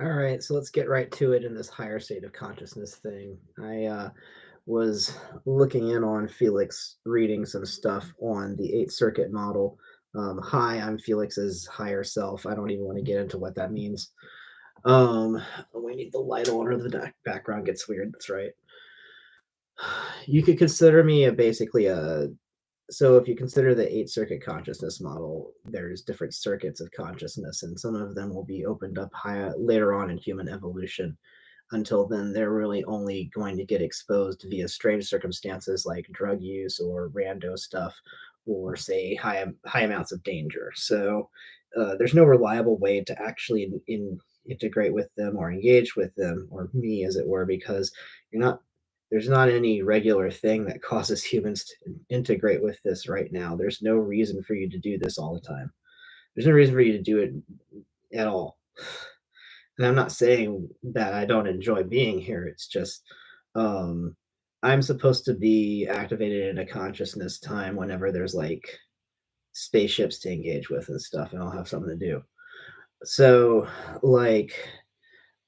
All right, so let's get right to it in this higher state of consciousness thing. I was looking in on Felix, reading some stuff on the Eighth Circuit model. Hi, I'm Felix's higher self. I don't even want to get into what that means. Um, we need the light on, or the background gets weird. That's right. You could consider me basically a so if you consider the Eight Circuit consciousness model, there's different circuits of consciousness, and some of them will be opened up later on in human evolution. Until then, they're really only going to get exposed via strange circumstances like drug use or rando stuff, or say high amounts of danger. So there's no reliable way to actually integrate with them or engage with them, or me, as it were, because you're not there's not any regular thing that causes humans to integrate with this right now. There's no reason for you to do this all the time. There's no reason for you to do it at all. And I'm not saying that I don't enjoy being here. It's just um, I'm supposed to be activated in a consciousness time whenever there's like spaceships to engage with and stuff, and I'll have something to do. So, like,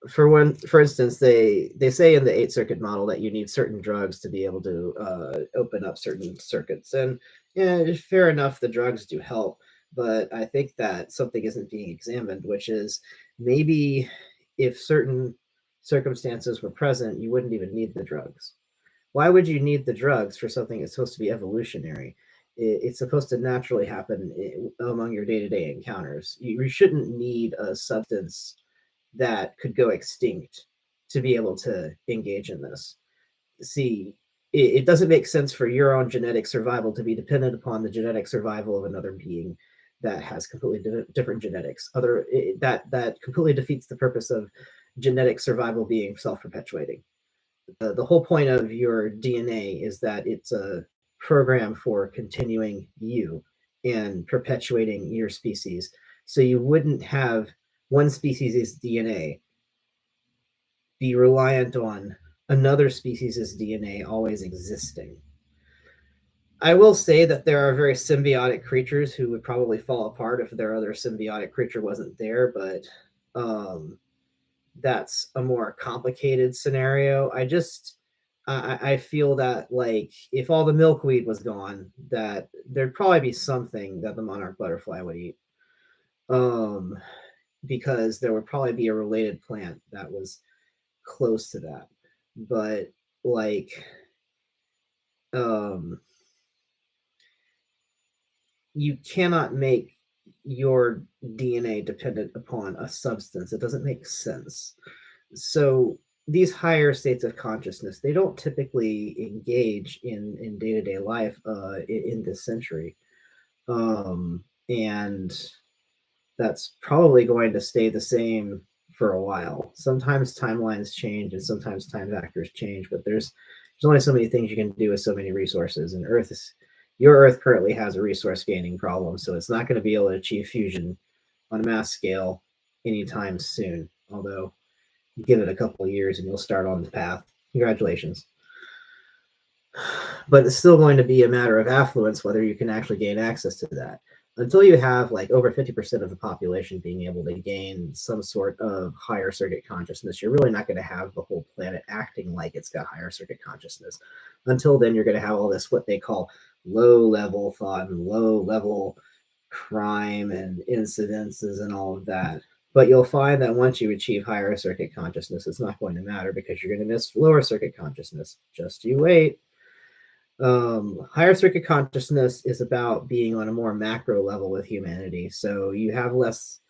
for instance, they say in the Eight Circuit model that you need certain drugs to be able to open up certain circuits, and yeah, fair enough, the drugs do help, but I think that something isn't being examined, which is maybe if certain circumstances were present, you wouldn't even need the drugs. Why would you need the drugs for something that's supposed to be evolutionary? It's supposed to naturally happen among your day-to-day encounters. You shouldn't need a substance that could go extinct to be able to engage in this. See, it doesn't make sense for your own genetic survival to be dependent upon the genetic survival of another being that has completely different genetics. That completely defeats the purpose of genetic survival being self-perpetuating. The whole point of your DNA is that it's a program for continuing you and perpetuating your species. So you wouldn't have one species' DNA be reliant on another species' DNA always existing. I will say that there are very symbiotic creatures who would probably fall apart if their other symbiotic creature wasn't there, but um, that's a more complicated scenario. I feel that like if all the milkweed was gone, that there'd probably be something that the monarch butterfly would eat. Um, because there would probably be a related plant that was close to that. But like um you cannot make your DNA dependent upon a substance. It doesn't make sense. So these higher states of consciousness, they don't typically engage in day-to-day life in this century. And that's probably going to stay the same for a while. Sometimes timelines change and sometimes time factors change, but there's only so many things you can do with so many resources. And your Earth currently has a resource gaining problem, so it's not going to be able to achieve fusion on a mass scale anytime soon. Although, give it a couple of years and you'll start on the path. Congratulations. But it's still going to be a matter of affluence whether you can actually gain access to that. Until you have like over 50% of the population being able to gain some sort of higher circuit consciousness, you're really not going to have the whole planet acting like it's got higher circuit consciousness. Until then, you're going to have all this, what they call low level thought and low level crime and incidences and all of that. But you'll find that once you achieve higher circuit consciousness, it's not going to matter because you're going to miss lower circuit consciousness. Just you wait. Higher circuit consciousness is about being on a more macro level with humanity. So you have less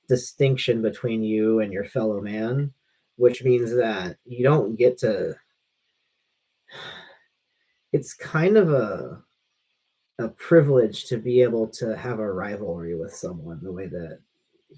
distinction between you and your fellow man, which means that you don't get to. It's kind of a privilege to be able to have a rivalry with someone the way that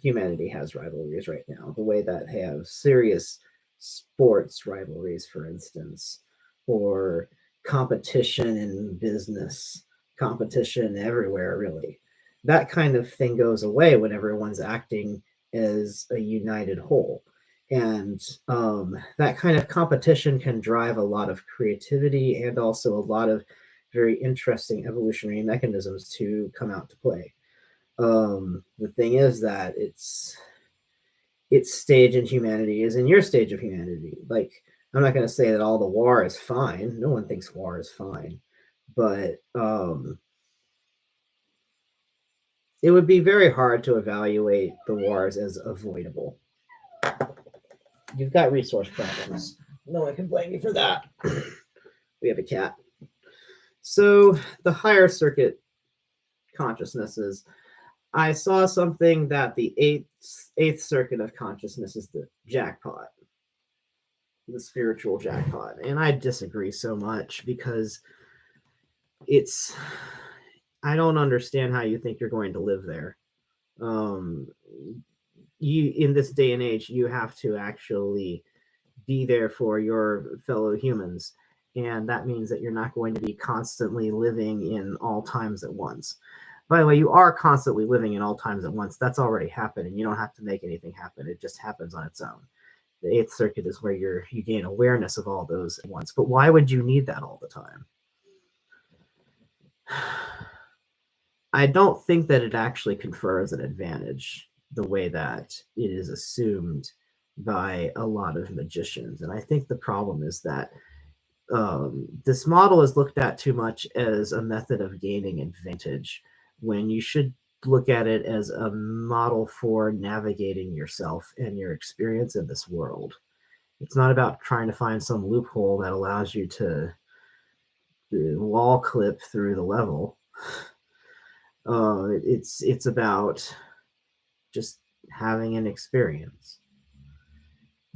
humanity has rivalries right now, the way that they have serious sports rivalries, for instance, or competition in business, competition everywhere, really. That kind of thing goes away when everyone's acting as a united whole. And that kind of competition can drive a lot of creativity and also a lot of very interesting evolutionary mechanisms to come out to play. The thing is that its stage in humanity is in your stage of humanity. Like, I'm not going to say that all the war is fine. No one thinks war is fine, but it would be very hard to evaluate the wars as avoidable. You've got resource problems. No one can blame you for that. We have a cat. So the higher circuit consciousnesses, I saw something that the eighth circuit of consciousness is the jackpot, the spiritual jackpot, and I disagree so much because it's I don't understand how you think you're going to live there. Um, you in this day and age, you have to actually be there for your fellow humans, and that means that you're not going to be constantly living in all times at once. By the way, you are constantly living in all times at once. That's already happening. You don't have to make anything happen. It just happens on its own. The eighth circuit is where you gain awareness of all those at once. But why would you need that all the time? I don't think that it actually confers an advantage the way that it is assumed by a lot of magicians. And I think the problem is that this model is looked at too much as a method of gaining advantage when you should look at it as a model for navigating yourself and your experience in this world. It's not about trying to find some loophole that allows you to wall clip through the level. It's about just having an experience.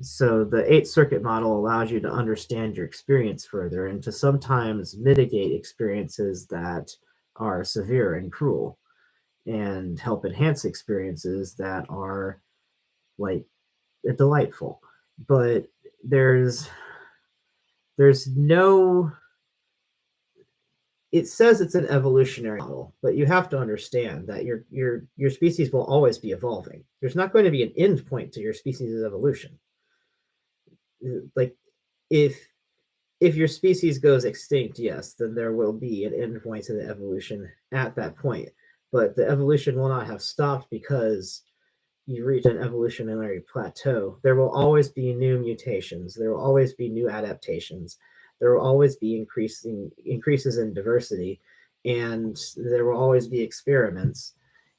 So the eighth circuit model allows you to understand your experience further and to sometimes mitigate experiences that are severe and cruel and help enhance experiences that are like delightful. But there's no it says it's an evolutionary model, but you have to understand that your species will always be evolving. There's not going to be an end point to your species' evolution. Like if your species goes extinct, yes, then there will be an end point to the evolution at that point. But the evolution will not have stopped because you reach an evolutionary plateau. There will always be new mutations. There will always be new adaptations. There will always be increases in diversity, and there will always be experiments.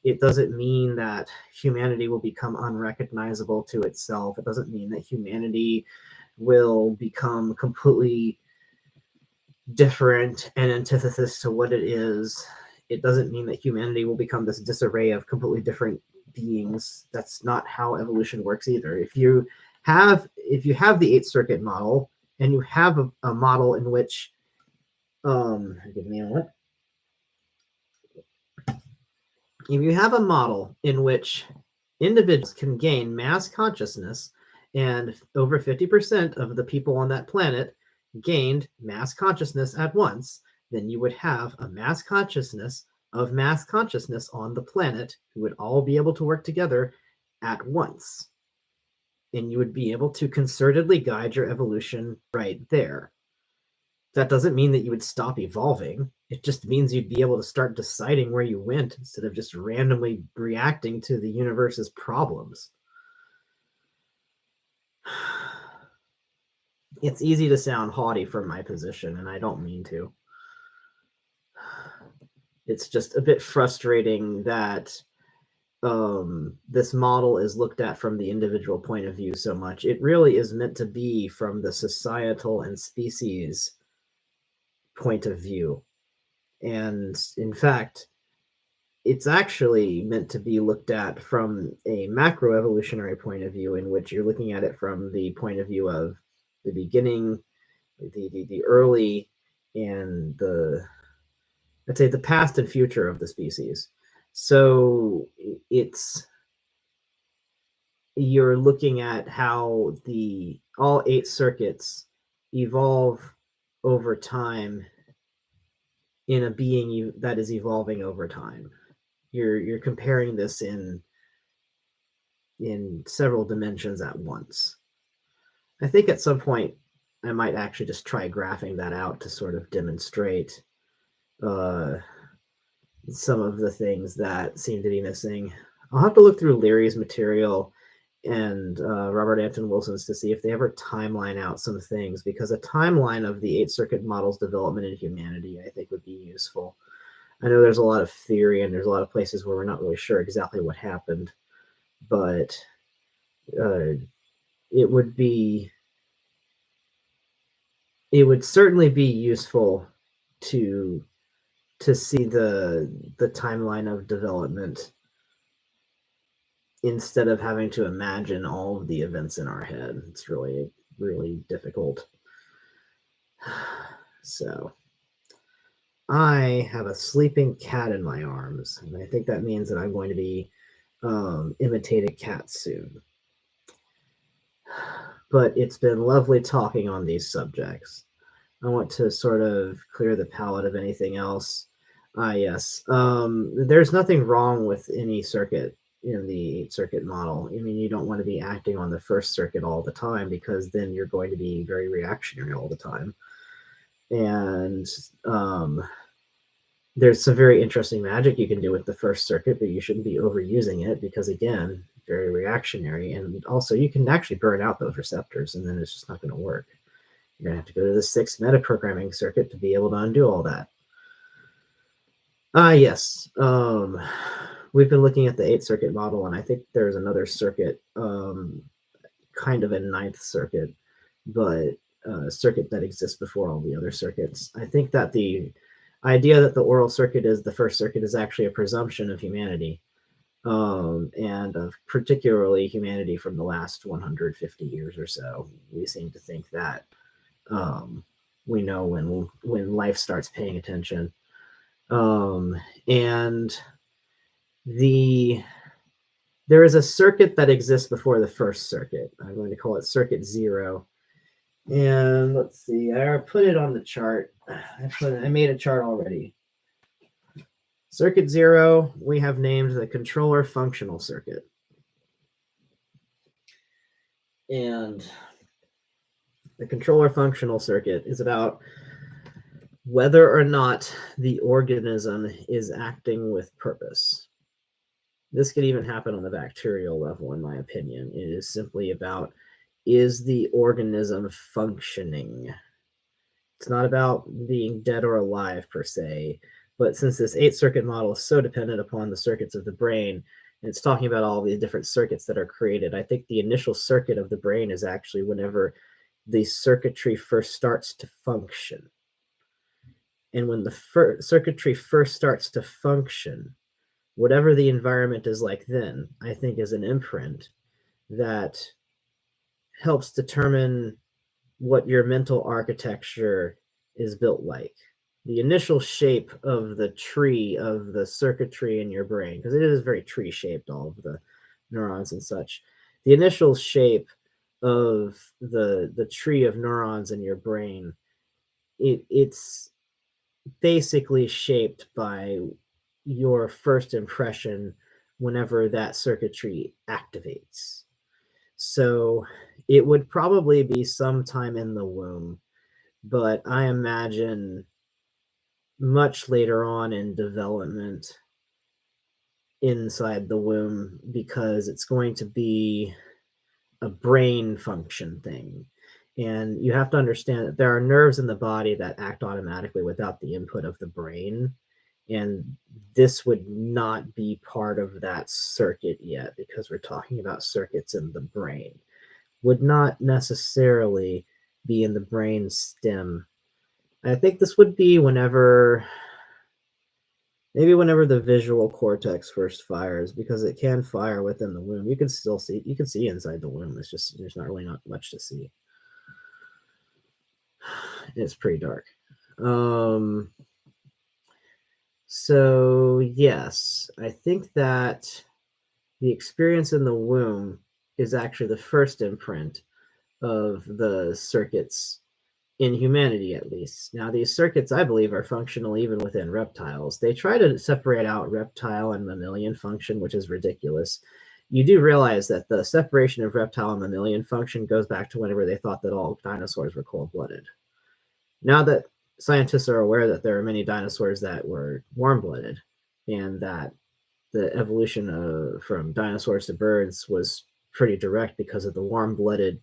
It doesn't mean that humanity will become unrecognizable to itself. It doesn't mean that humanity will become completely different and antithesis to what it is. It doesn't mean that humanity will become this disarray of completely different beings. That's not how evolution works either. If you have the eighth circuit model and you have a model in which give me a moment. If you have a model in which individuals can gain mass consciousness and over 50% of the people on that planet gained mass consciousness at once, then you would have a mass consciousness of mass consciousness on the planet who would all be able to work together at once. And you would be able to concertedly guide your evolution right there. That doesn't mean that you would stop evolving. It just means you'd be able to start deciding where you went instead of just randomly reacting to the universe's problems. It's easy to sound haughty from my position, and I don't mean to. It's just a bit frustrating that this model is looked at from the individual point of view so much. It really is meant to be from the societal and species point of view. And in fact, it's actually meant to be looked at from a macroevolutionary point of view, in which you're looking at it from the point of view of the beginning, the early, and I'd say the past and future of the species. So you're looking at how all eight circuits evolve over time in a being that is evolving over time. You're comparing this in several dimensions at once. I think at some point I might actually just try graphing that out to sort of demonstrate some of the things that seem to be missing. I'll have to look through Leary's material and Robert Anton Wilson's to see if they ever timeline out some things, because a timeline of the Eighth Circuit model's development in humanity, I think, would be useful. I know there's a lot of theory and there's a lot of places where we're not really sure exactly what happened, but it would certainly be useful to see the timeline of development instead of having to imagine all of the events in our head. It's really, really difficult. So I have a sleeping cat in my arms, and I think that means that I'm going to be imitating cats soon. But it's been lovely talking on these subjects. I want to sort of clear the palate of anything else. Yes. There's nothing wrong with any circuit in the Eighth Circuit model. I mean, you don't want to be acting on the first circuit all the time, because then you're going to be very reactionary all the time. And there's some very interesting magic you can do with the first circuit, but you shouldn't be overusing it, because, again, very reactionary. And also, you can actually burn out those receptors, and then it's just not going to work. You're going to have to go to the 6th metaprogramming circuit to be able to undo all that. Yes. We've been looking at the 8th circuit model, and I think there's another circuit, kind of a 9th circuit, but a circuit that exists before all the other circuits. I think that the idea that the oral circuit is the first circuit is actually a presumption of humanity, and of particularly humanity from the last 150 years or so. We seem to think that we know when life starts paying attention. And there is a circuit that exists before the first circuit. I'm going to call it circuit 0. And let's see, I put it on the chart. I made a chart already. Circuit 0, we have named the controller functional circuit. And the controller functional circuit is about whether or not the organism is acting with purpose. This could even happen on the bacterial level, in my opinion. It is simply about, is the organism functioning? It's not about being dead or alive per se, but since this 8th circuit model is so dependent upon the circuits of the brain, and it's talking about all the different circuits that are created, I think the initial circuit of the brain is actually whenever the circuitry first starts to function. And when the circuitry first starts to function, whatever the environment is like then, I think is an imprint that helps determine what your mental architecture is built like. The initial shape of the tree of the circuitry in your brain, because it is very tree shaped, all of the neurons and such. The initial shape of the tree of neurons in your brain, it's basically shaped by your first impression whenever that circuitry activates. So it would probably be sometime in the womb, but I imagine much later on in development inside the womb, because it's going to be a brain function thing. And you have to understand that there are nerves in the body that act automatically without the input of the brain. And this would not be part of that circuit yet, because we're talking about circuits in the brain. Would not necessarily be in the brain stem. I think this would be maybe whenever the visual cortex first fires, because it can fire within the womb. You can see inside the womb. It's just, there's not really not much to see. It's pretty dark. So yes, I think that the experience in the womb is actually the first imprint of the circuits in humanity, at least. Now, these circuits, I believe, are functional even within reptiles. They try to separate out reptile and mammalian function, which is ridiculous. You do realize that the separation of reptile and mammalian function goes back to whenever they thought that all dinosaurs were cold-blooded. Now that scientists are aware that there are many dinosaurs that were warm-blooded, and that the evolution from dinosaurs to birds was pretty direct because of the warm-blooded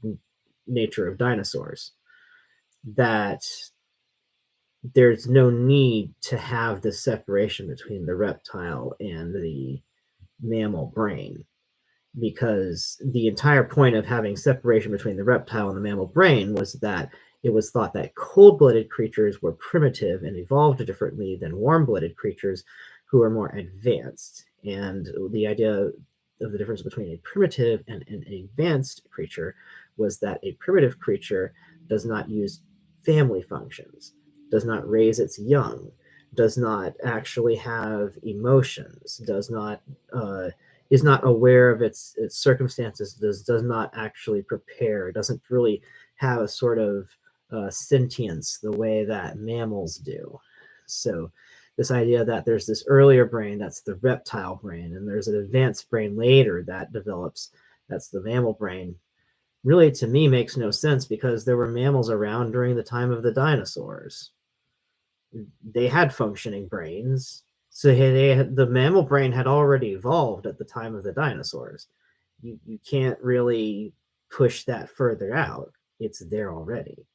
nature of dinosaurs, that there's no need to have this separation between the reptile and the mammal brain, because the entire point of having separation between the reptile and the mammal brain was that it was thought that cold-blooded creatures were primitive and evolved differently than warm-blooded creatures who are more advanced. And the idea of the difference between a primitive and an advanced creature was that a primitive creature does not use family functions, does not raise its young, does not actually have emotions, does not is not aware of its circumstances, does not actually prepare, doesn't really have a sort of sentience the way that mammals do. So this idea that there's this earlier brain, that's the reptile brain, and there's an advanced brain later that develops, that's the mammal brain, really to me makes no sense, because there were mammals around during the time of the dinosaurs. They had functioning brains. So the mammal brain had already evolved at the time of the dinosaurs. You can't really push that further out. It's there already.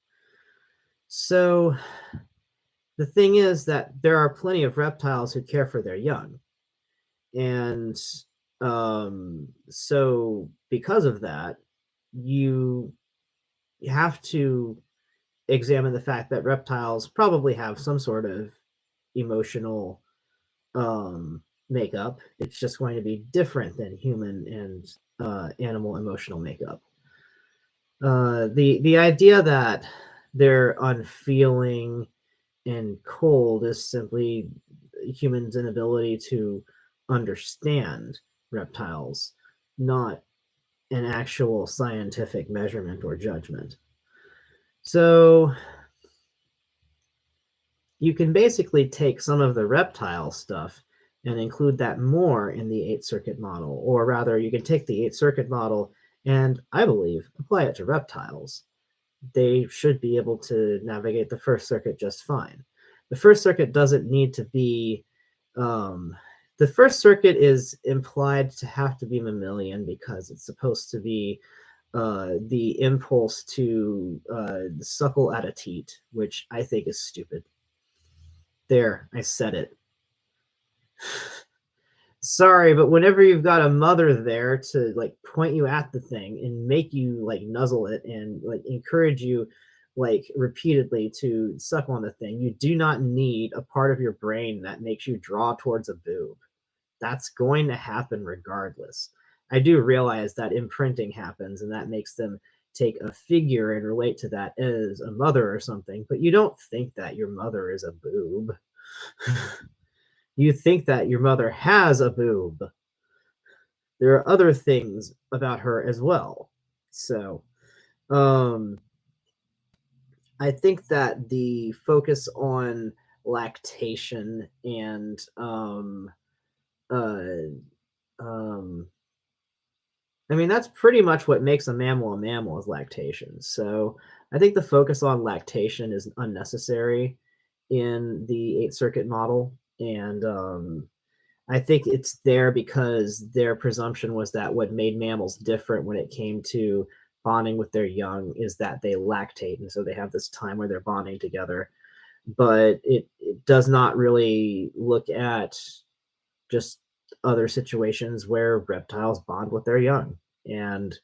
So the thing is that there are plenty of reptiles who care for their young. And so because of that, you have to examine the fact that reptiles probably have some sort of emotional makeup. It's just going to be different than human and animal emotional makeup. The idea that they're unfeeling and cold is simply humans' inability to understand reptiles, not an actual scientific measurement or judgment. So you can basically take some of the reptile stuff and include that more in the eight circuit model, or rather, you can take the eight circuit model and, I believe, apply it to reptiles. They should be able to navigate the first circuit just fine. The first circuit doesn't need to be. The first circuit is implied to have to be mammalian because it's supposed to be the impulse to suckle at a teat, which I think is stupid. There, I said it. Sorry, but whenever you've got a mother there to like point you at the thing and make you like nuzzle it and like encourage you like repeatedly to suck on the thing, you do not need a part of your brain that makes you draw towards a boob. That's going to happen regardless. I do realize that imprinting happens and that makes them take a figure and relate to that as a mother or something, but you don't think that your mother is a boob. You think that your mother has a boob. There are other things about her as well. So, um, I think that the focus on lactation and uh, um, I mean, that's pretty much what makes a mammal is lactation. So I think the focus on lactation is unnecessary in the eight circuit model. And I think it's there because their presumption was that what made mammals different when it came to bonding with their young is that they lactate. And so they have this time where they're bonding together. But it does not really look at just other situations where reptiles bond with their young. And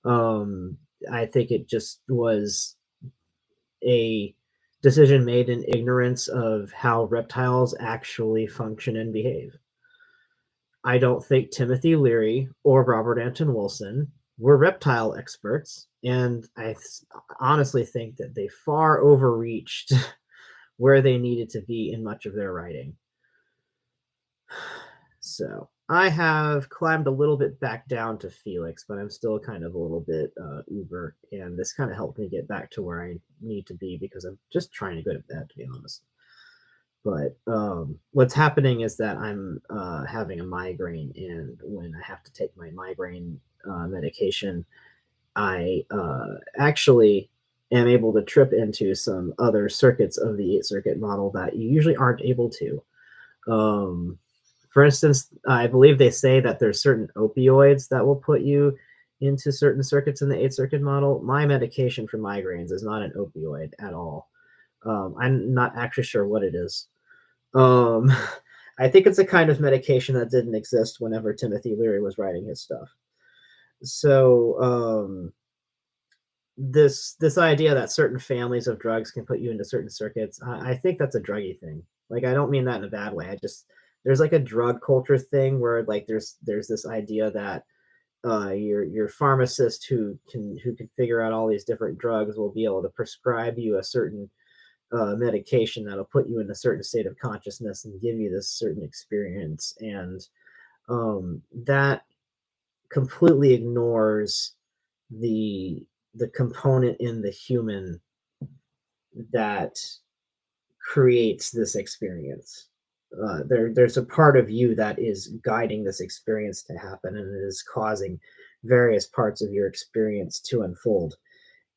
um, I think it just was a decision made in ignorance of how reptiles actually function and behave. I don't think Timothy Leary or Robert Anton Wilson were reptile experts, and I honestly think that they far overreached where they needed to be in much of their writing. So I have climbed a little bit back down to Felix, but I'm still kind of a little bit uber, and this kind of helped me get back to where I need to be because I'm just trying to go to bed, to be honest. But what's happening is that I'm having a migraine, and when I have to take my migraine medication, I actually am able to trip into some other circuits of the eight circuit model that you usually aren't able to. For instance, I believe they say that there's certain opioids that will put you into certain circuits in the eighth circuit model. My medication for migraines is not an opioid at all. I'm not actually sure what it is. Um, I think it's a kind of medication that didn't exist whenever Timothy Leary was writing his stuff. So this idea that certain families of drugs can put you into certain circuits, I think that's a druggy thing. Like I don't mean that in a bad way. I just there's like a drug culture thing where like there's this idea that your pharmacist who can figure out all these different drugs will be able to prescribe you a certain medication that'll put you in a certain state of consciousness and give you this certain experience, and that completely ignores the the component in the human that creates this experience. There's a part of you that is guiding this experience to happen and is causing various parts of your experience to unfold.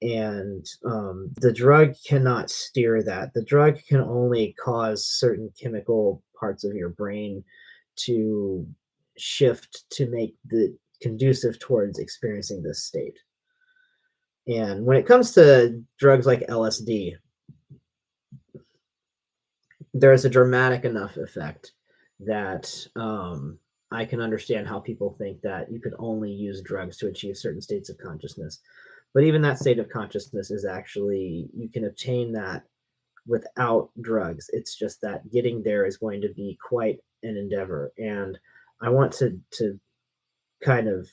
And the drug cannot steer that. The drug can only cause certain chemical parts of your brain to shift to make the conducive towards experiencing this state. And when it comes to drugs like LSD, there is a dramatic enough effect that I can understand how people think that you could only use drugs to achieve certain states of consciousness. But even that state of consciousness is actually, you can obtain that without drugs. It's just that getting there is going to be quite an endeavor. And I want to kind of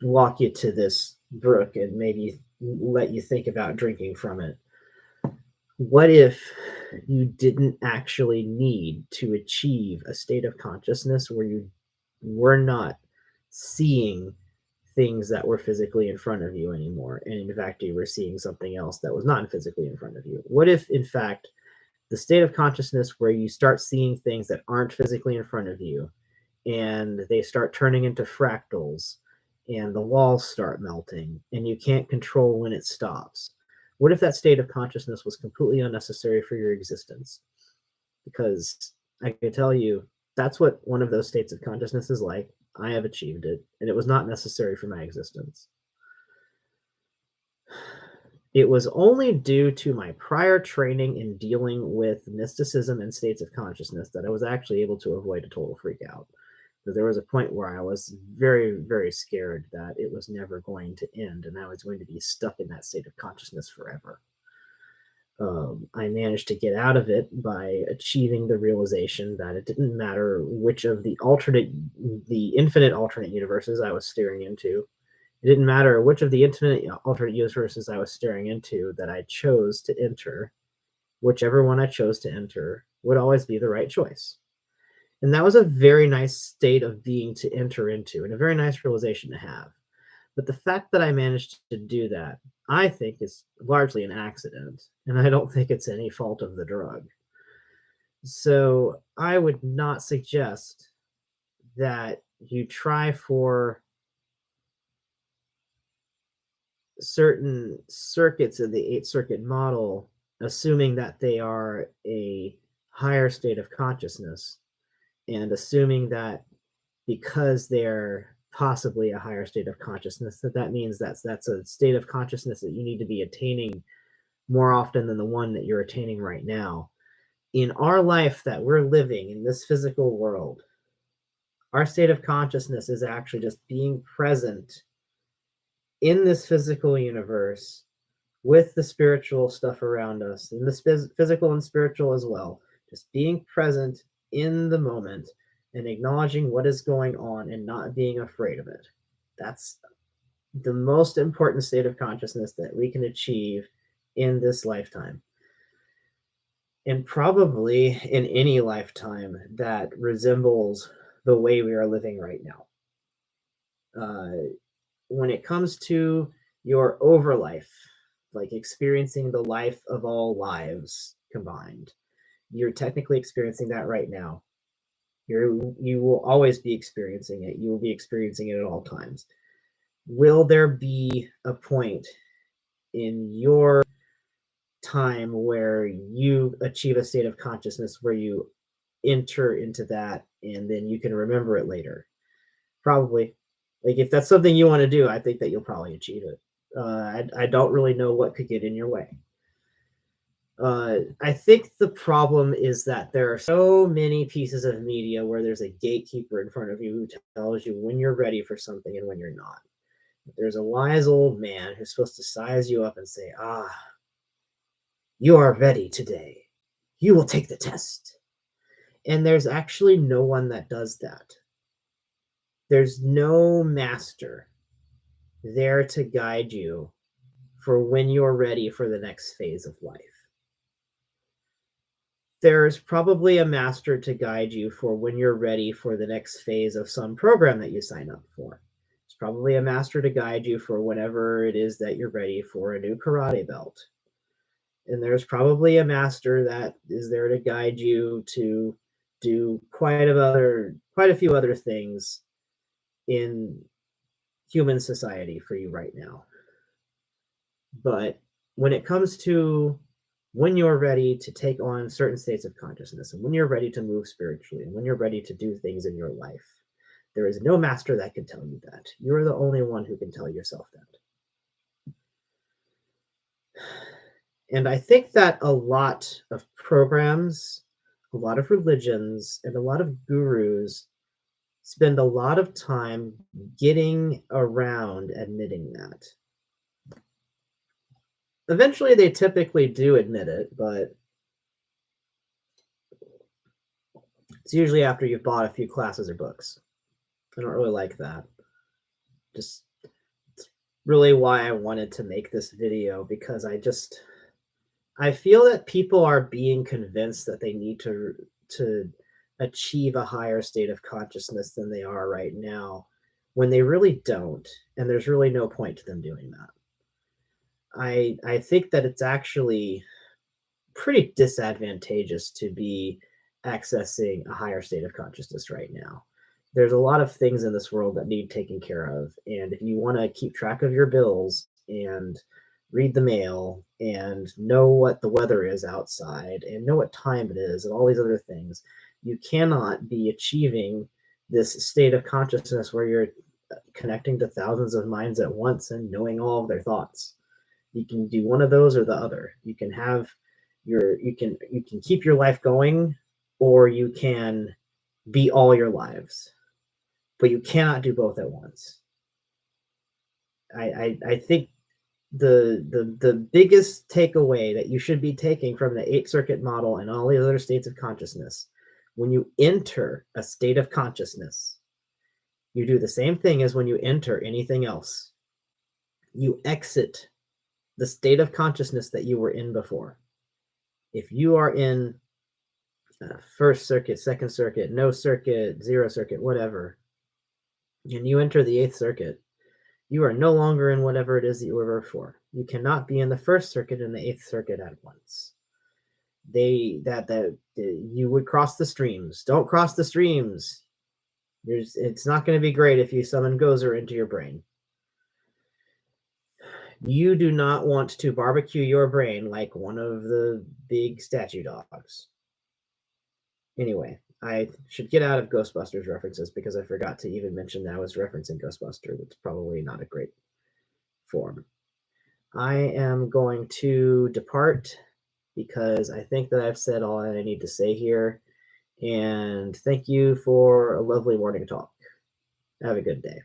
walk you to this brook and maybe let you think about drinking from it. What if you didn't actually need to achieve a state of consciousness where you were not seeing things that were physically in front of you anymore, and in fact you were seeing something else that was not physically in front of you? What if in fact the state of consciousness where you start seeing things that aren't physically in front of you and they start turning into fractals and the walls start melting and you can't control when it stops? What if that state of consciousness was completely unnecessary for your existence? Because I can tell you that's what one of those states of consciousness is like. I have achieved it, and it was not necessary for my existence. It was only due to my prior training in dealing with mysticism and states of consciousness that I was actually able to avoid a total freak out. But there was a point where I was very, very scared that it was never going to end and I was going to be stuck in that state of consciousness forever. I managed to get out of it by achieving the realization that it didn't matter which of the infinite alternate universes I was staring into. It didn't matter which of the infinite alternate universes I was staring into that I chose to enter. Whichever one I chose to enter would always be the right choice. And that was a very nice state of being to enter into and a very nice realization to have. But the fact that I managed to do that, I think, is largely an accident. And I don't think it's any fault of the drug. So I would not suggest that you try for certain circuits of the eight circuit model, assuming that they are a higher state of consciousness, and assuming that because they're possibly a higher state of consciousness, that means that's a state of consciousness that you need to be attaining more often than the one that you're attaining right now. In our life that we're living in this physical world, our state of consciousness is actually just being present in this physical universe with the spiritual stuff around us, and the physical and spiritual as well. Just being present in the moment and acknowledging what is going on and not being afraid of it. That's the most important state of consciousness that we can achieve in this lifetime. And probably in any lifetime that resembles the way we are living right now. When it comes to your overlife, like experiencing the life of all lives combined, you're technically experiencing that right now. You will always be experiencing it. You will be experiencing it at all times. Will there be a point in your time where you achieve a state of consciousness where you enter into that and then you can remember it later? Probably. Like, if that's something you want to do, I think that you'll probably achieve it. I don't really know what could get in your way. I think the problem is that there are so many pieces of media where there's a gatekeeper in front of you who tells you when you're ready for something and when you're not. There's a wise old man who's supposed to size you up and say, "Ah, you are ready today. You will take the test." And there's actually no one that does that. There's no master there to guide you for when you're ready for the next phase of life. There's probably a master to guide you for when you're ready for the next phase of some program that you sign up for. There's probably a master to guide you for whenever it is that you're ready for a new karate belt. And there's probably a master that is there to guide you to do quite a few other things in human society for you right now. But when it comes to when you're ready to take on certain states of consciousness and when you're ready to move spiritually and when you're ready to do things in your life, there is no master that can tell you that. You're the only one who can tell yourself that. And I think that a lot of programs, a lot of religions, and a lot of gurus spend a lot of time getting around admitting that. Eventually, they typically do admit it, but it's usually after you've bought a few classes or books. I don't really like that. Just it's really why I wanted to make this video because I feel that people are being convinced that they need to achieve a higher state of consciousness than they are right now when they really don't, and there's really no point to them doing that. I think that it's actually pretty disadvantageous to be accessing a higher state of consciousness right now. There's a lot of things in this world that need taken care of. And if you want to keep track of your bills and read the mail and know what the weather is outside and know what time it is and all these other things, you cannot be achieving this state of consciousness where you're connecting to thousands of minds at once and knowing all of their thoughts. You can do one of those or the other. You can have you can keep your life going, or you can be all your lives, but you cannot do both at once. I think the biggest takeaway that you should be taking from the eighth circuit model and all the other states of consciousness, when you enter a state of consciousness, you do the same thing as when you enter anything else. You exit the state of consciousness that you were in before. If you are in first circuit, second circuit, no circuit, zero circuit, whatever, and you enter the eighth circuit, you are no longer in whatever it is that you were before. You cannot be in the first circuit and the eighth circuit at once. You would cross the streams. Don't cross the streams. It's not going to be great if you summon Gozer into your brain. You do not want to barbecue your brain like one of the big statue dogs. Anyway, I should get out of Ghostbusters references because I forgot to even mention that I was referencing Ghostbuster. That's probably not a great form. I am going to depart because I think that I've said all I need to say here. And thank you for a lovely morning talk. Have a good day.